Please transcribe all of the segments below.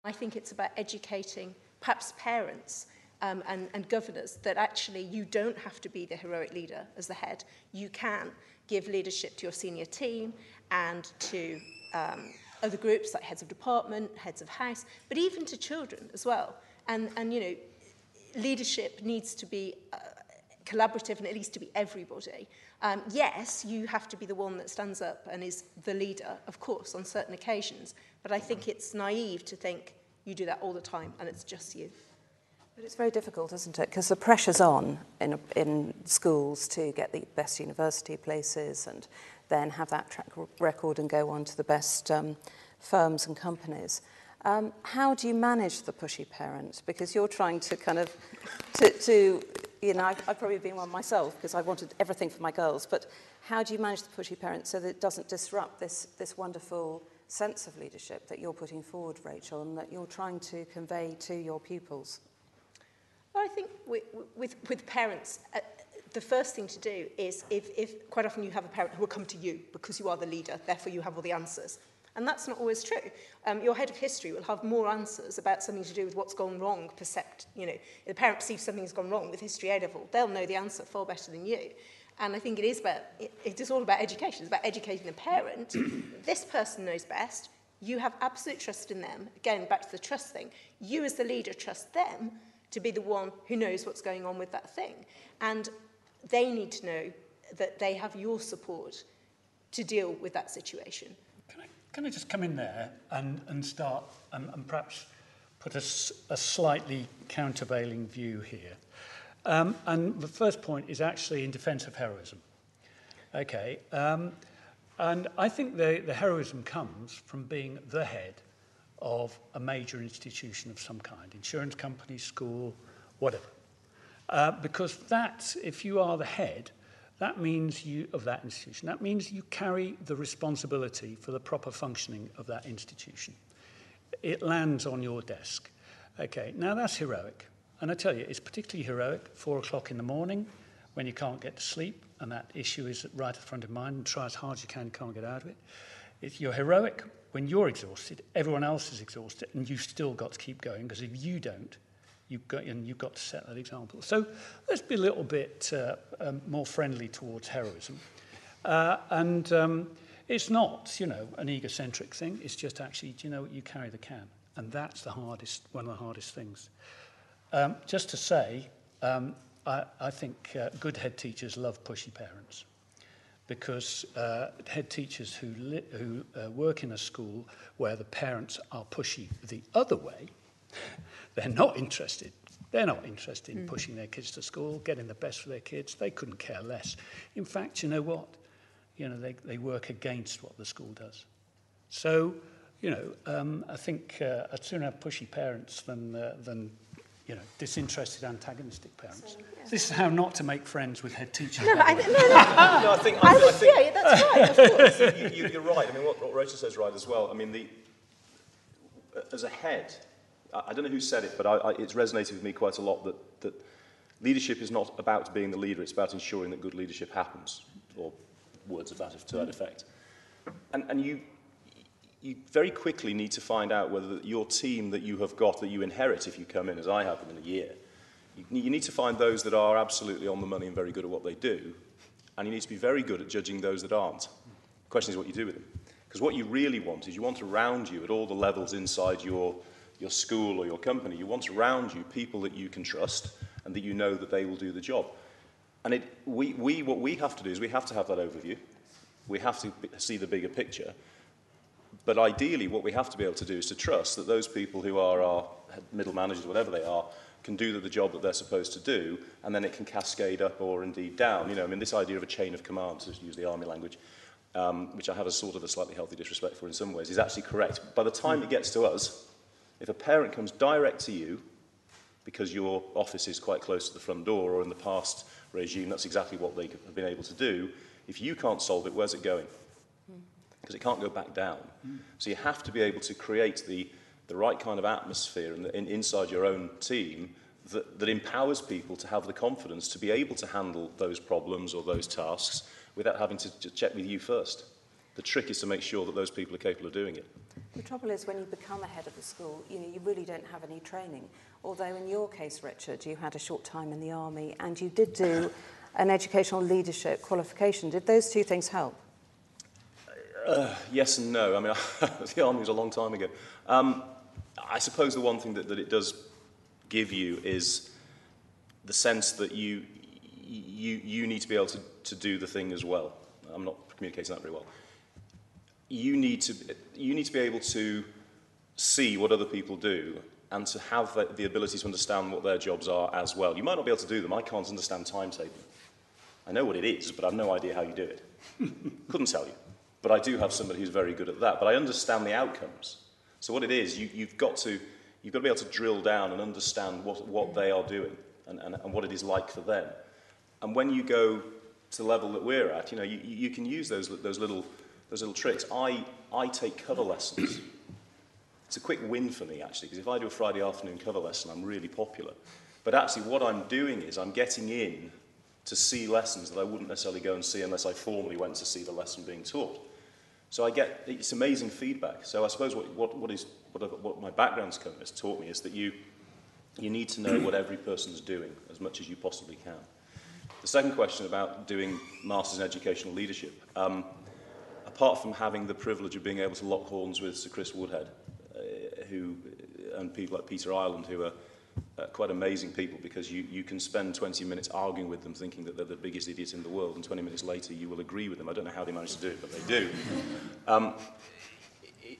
I think it's about educating perhaps parents and governors that actually you don't have to be the heroic leader as the head. You can give leadership to your senior team and to other groups like heads of department, heads of house, but even to children as well. And you know, leadership needs to be collaborative, and it needs to be everybody. Yes, you have to be the one that stands up and is the leader, of course, on certain occasions, but I think it's naive to think you do that all the time and it's just you. But it's very difficult, isn't it? Because the pressure's on in schools to get the best university places and then have that track record and go on to the best firms and companies. How do you manage the pushy parent? Because you're trying to kind of, you know, I've probably been one myself because I wanted everything for my girls, but how do you manage the pushy parent so that it doesn't disrupt this wonderful sense of leadership that you're putting forward, Rachel, and that you're trying to convey to your pupils? Well, I think with parents, the first thing to do is if quite often you have a parent who will come to you because you are the leader, therefore you have all the answers. And that's not always true. Your head of history will have more answers about something to do with what's gone wrong. You know, if the parent perceives something's gone wrong with history A level, they'll know the answer far better than you. And I think it is all about education. It's about educating the parent. This person knows best. You have absolute trust in them. Again, back to the trust thing. You as the leader trust them to be the one who knows what's going on with that thing. And they need to know that they have your support to deal with that situation. Can I just come in there and start and perhaps put a slightly countervailing view here? And the first point is actually in defence of heroism. Okay, and I think the heroism comes from being the head of a major institution of some kind, insurance company, school, whatever. Because that, if you are the head, that means of that institution, that means you carry the responsibility for the proper functioning of that institution. It lands on your desk. Okay, now that's heroic. And I tell you, it's particularly heroic 4 o'clock in the morning when you can't get to sleep and that issue is right at the front of mind and try as hard as you can't get out of it. You're heroic when you're exhausted, everyone else is exhausted, and you've still got to keep going, because if you don't, you've got to set that example. So let's be a little bit more friendly towards heroism. It's not, an egocentric thing. It's just actually, you carry the can. And that's one of the hardest things. Just to say, I think good head teachers love pushy parents, because head teachers who work in a school where the parents are pushy the other way, they're not interested. They're not interested in pushing their kids to school, getting the best for their kids. They couldn't care less. In fact, you know what? They work against what the school does. So, I think I'd sooner have pushy parents than disinterested, antagonistic parents. So, yeah. This is how not to make friends with head teachers. No, I think yeah, that's right, of course. You're right. I mean, what Rachel says is right as well. I mean, as a head, I don't know who said it, but it's resonated with me quite a lot that leadership is not about being the leader, it's about ensuring that good leadership happens, or words of that to that effect. And you very quickly need to find out whether your team that you have got, that you inherit if you come in, as I have in a year, you need to find those that are absolutely on the money and very good at what they do, and you need to be very good at judging those that aren't. The question is what you do with them. Because what you really want is you want around you at all the levels inside your school or your company, you want around you people that you can trust and that you know that they will do the job. And what we have to do is we have to have that overview. We have to see the bigger picture. But ideally, what we have to be able to do is to trust that those people who are our middle managers, whatever they are, can do the job that they're supposed to do, and then it can cascade up or indeed down. This idea of a chain of command, to use the army language, which I have a sort of a slightly healthy disrespect for in some ways, is actually correct. By the time it gets to us, if a parent comes direct to you, because your office is quite close to the front door, or in the past regime, that's exactly what they have been able to do, if you can't solve it, where's it going? Because it can't go back down. So you have to be able to create the right kind of atmosphere inside your own team that empowers people to have the confidence to be able to handle those problems or those tasks without having to check with you first. The trick is to make sure that those people are capable of doing it. The trouble is when you become a head of a school, you really don't have any training. Although in your case, Richard, you had a short time in the army and you did do an educational leadership qualification. Did those two things help? Yes and no. I mean, the army was a long time ago. I suppose the one thing that it does give you is the sense that you need to be able to do the thing as well. I'm not communicating that very well. You need to be able to see what other people do and to have the ability to understand what their jobs are as well. You might not be able to do them. I can't understand timetabling. I know what it is, but I have no idea how you do it. Couldn't tell you. But I do have somebody who's very good at that. But I understand the outcomes. So what it is, you've got to be able to drill down and understand what they are doing and what it is like for them. And when you go to the level that we're at, you can use those little tricks. I take cover lessons. It's a quick win for me, actually, because if I do a Friday afternoon cover lesson, I'm really popular. But actually what I'm doing is I'm getting in to see lessons that I wouldn't necessarily go and see unless I formally went to see the lesson being taught. So it's amazing feedback. So I suppose what my background's has taught me is that you need to know what every person's doing as much as you possibly can. The second question about doing Masters in Educational Leadership, apart from having the privilege of being able to lock horns with Sir Chris Woodhead, and people like Peter Ireland, who are quite amazing people, because you can spend 20 minutes arguing with them thinking that they're the biggest idiots in the world, and 20 minutes later you will agree with them. I don't know how they manage to do it, but they do.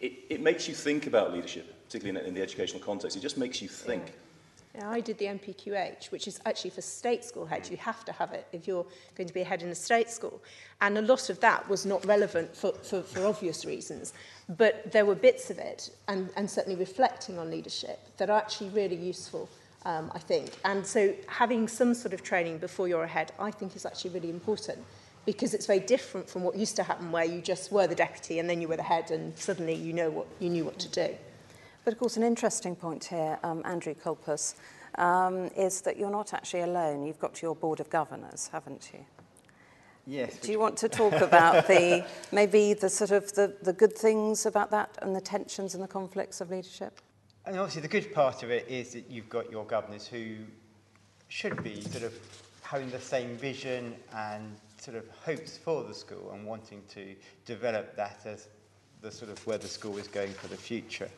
It makes you think about leadership, particularly in the educational context. It just makes you think. Yeah, I did the MPQH, which is actually for state school heads. You have to have it if you're going to be a head in a state school. And a lot of that was not relevant for obvious reasons. But there were bits of it, and certainly reflecting on leadership, that are actually really useful, I think. And so having some sort of training before you're a head, I think, is actually really important, because it's very different from what used to happen, where you just were the deputy and then you were the head and suddenly you knew what to do. But of course, an interesting point here, Andrew Colpus, is that you're not actually alone. You've got your board of governors, haven't you? Yes. Do you want to talk about maybe the good things about that and the tensions and the conflicts of leadership? And obviously the good part of it is that you've got your governors who should be sort of having the same vision and sort of hopes for the school and wanting to develop that as the sort of where the school is going for the future.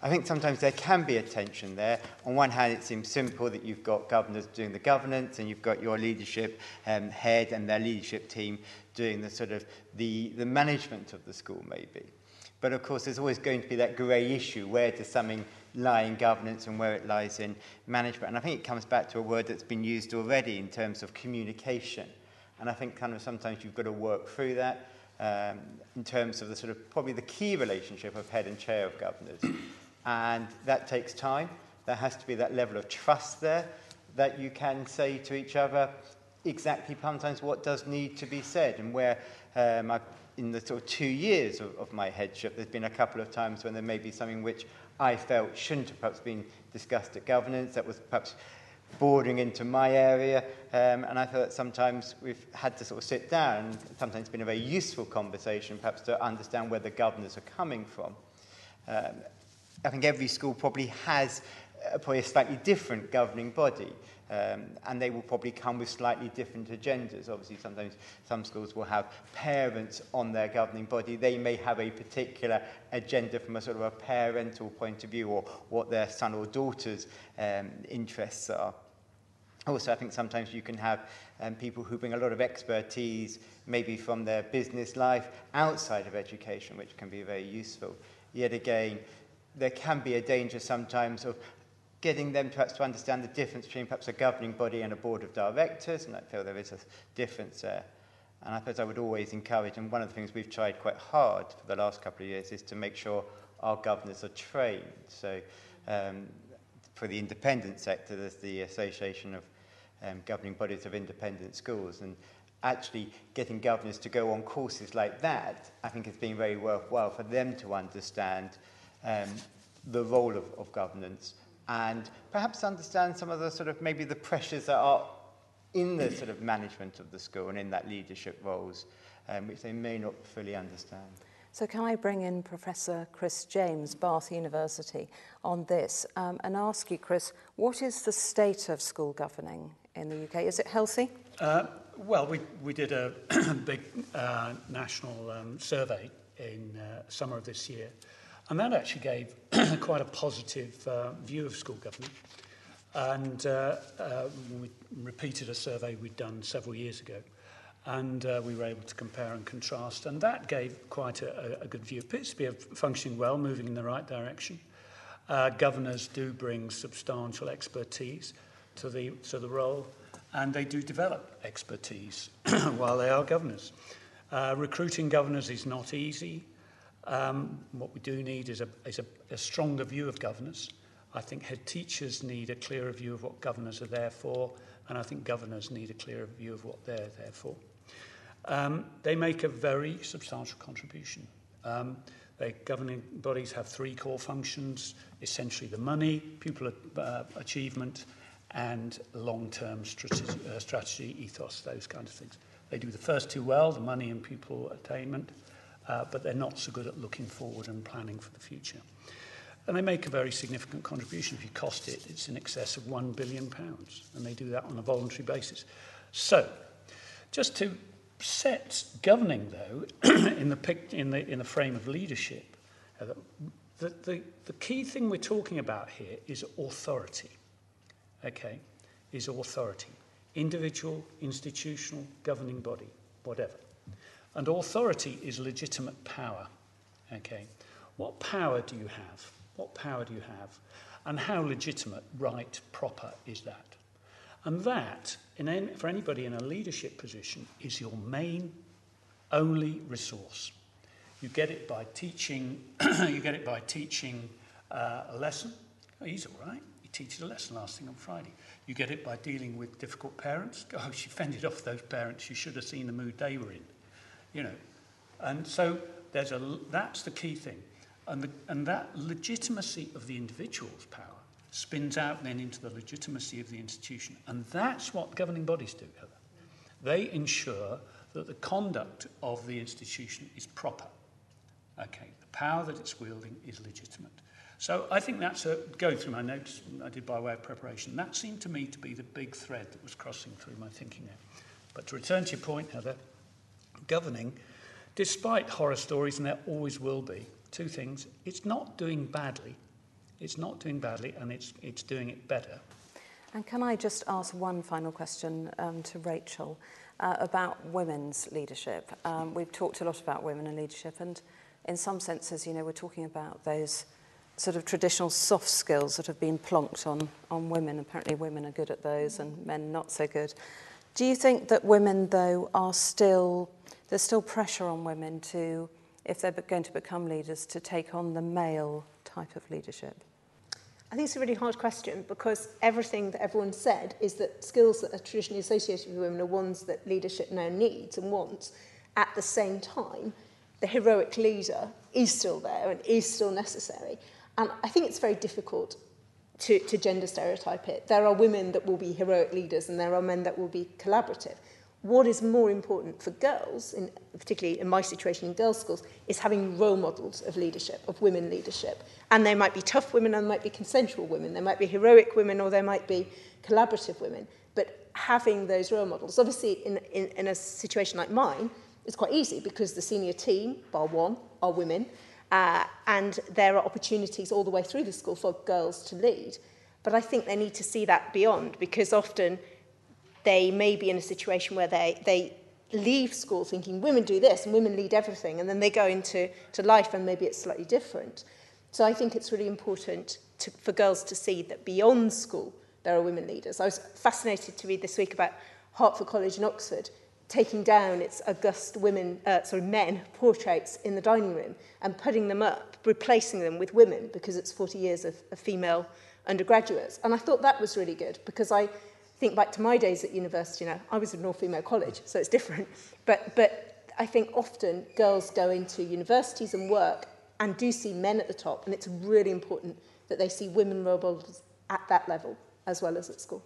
I think sometimes there can be a tension there. On one hand, it seems simple that you've got governors doing the governance and you've got your leadership head and their leadership team doing the sort of the management of the school, maybe. But of course, there's always going to be that grey issue. Where does something lie in governance and where it lies in management? And I think it comes back to a word that's been used already in terms of communication. And I think kind of sometimes you've got to work through that in terms of the sort of probably the key relationship of head and chair of governors. And that takes time. There has to be that level of trust there that you can say to each other exactly sometimes what does need to be said. And where in the sort of 2 years of my headship, there's been a couple of times when there may be something which I felt shouldn't have perhaps been discussed at governance, that was perhaps bordering into my area. And I thought sometimes we've had to sort of sit down, and sometimes it's been a very useful conversation perhaps to understand where the governors are coming from. I think every school probably has a slightly different governing body, and they will probably come with slightly different agendas. Obviously, sometimes some schools will have parents on their governing body. They may have a particular agenda from a sort of a parental point of view, or what their son or daughter's interests are. Also, I think sometimes you can have people who bring a lot of expertise, maybe from their business life, outside of education, which can be very useful. Yet again, there can be a danger sometimes of getting them perhaps to understand the difference between perhaps a governing body and a board of directors, and I feel there is a difference there. And I suppose I would always encourage, and one of the things we've tried quite hard for the last couple of years is to make sure our governors are trained. So for the independent sector, there's the Association of Governing Bodies of Independent Schools, and actually getting governors to go on courses like that, I think has been very worthwhile for them to understand the role of governance, and perhaps understand some of the sort of maybe the pressures that are in the sort of management of the school and in that leadership roles, which they may not fully understand. So can I bring in Professor Chris James, Bath University, on this and ask you, Chris, what is the state of school governing in the UK? Is it healthy? Well, we did a big national survey in summer of this year, and that actually gave quite a positive view of school government. And we repeated a survey we'd done several years ago, and we were able to compare and contrast, and that gave quite a good view. It appears to be functioning well, moving in the right direction. Governors do bring substantial expertise to the role, and they do develop expertise while they are governors. Recruiting governors is not easy. What we do need is a stronger view of governors. I think head teachers need a clearer view of what governors are there for, and I think governors need a clearer view of what they're there for. They make a very substantial contribution. Governing bodies have three core functions, essentially the money, pupil achievement, and long-term strategy, ethos, those kinds of things. They do the first two well, the money and pupil attainment, but they're not so good at looking forward and planning for the future. And they make a very significant contribution. If you cost it, it's in excess of £1 billion, and they do that on a voluntary basis. So, just to set governing, though, in the frame of leadership, the key thing we're talking about here is authority. Okay, is authority. Individual, institutional, governing body, whatever. And authority is legitimate power. Okay, what power do you have? What power do you have? And how legitimate, right, proper is that? And that, for anybody in a leadership position, is your main, only resource. You get it by teaching. You get it by teaching a lesson. Oh, he's all right. He teaches a lesson last thing on Friday. You get it by dealing with difficult parents. Gosh, you fended off those parents. You should have seen the mood they were in. You know, and so that's the key thing. And that legitimacy of the individual's power spins out then into the legitimacy of the institution. And that's what governing bodies do, Heather. They ensure that the conduct of the institution is proper. Okay, the power that it's wielding is legitimate. So I think that's going through my notes I did by way of preparation. That seemed to me to be the big thread that was crossing through my thinking there. But to return to your point, Heather, governing, despite horror stories, and there always will be, two things: it's not doing badly. It's not doing badly, and it's doing it better. And can I just ask one final question to Rachel about women's leadership? We've talked a lot about women in leadership, and in some senses, you know, we're talking about those sort of traditional soft skills that have been plonked on women. Apparently women are good at those and men not so good. Do you think that women, though, there's still pressure on women to, if they're going to become leaders, to take on the male type of leadership? I think it's a really hard question, because everything that everyone said is that skills that are traditionally associated with women are ones that leadership now needs and wants. At the same time, the heroic leader is still there and is still necessary. And I think it's very difficult to gender stereotype it. There are women that will be heroic leaders and there are men that will be collaborative. What is more important for girls, particularly in my situation in girls' schools, is having role models of leadership, of women leadership. And there might be tough women and there might be consensual women. There might be heroic women or there might be collaborative women. But having those role models, obviously in a situation like mine, it's quite easy because the senior team, bar one, are women. And there are opportunities all the way through the school for girls to lead. But I think they need to see that beyond, because often they may be in a situation where they leave school thinking women do this and women lead everything, and then they go into life and maybe it's slightly different. So I think it's really important for girls to see that beyond school there are women leaders. I was fascinated to read this week about Hertford College in Oxford taking down its august men portraits in the dining room and putting them up, replacing them with women, because it's 40 years of female undergraduates. And I thought that was really good, because I think back to my days at university. Now, I was at an all-female college, so it's different. But I think often girls go into universities and work and do see men at the top, and it's really important that they see women role models at that level as well as at school.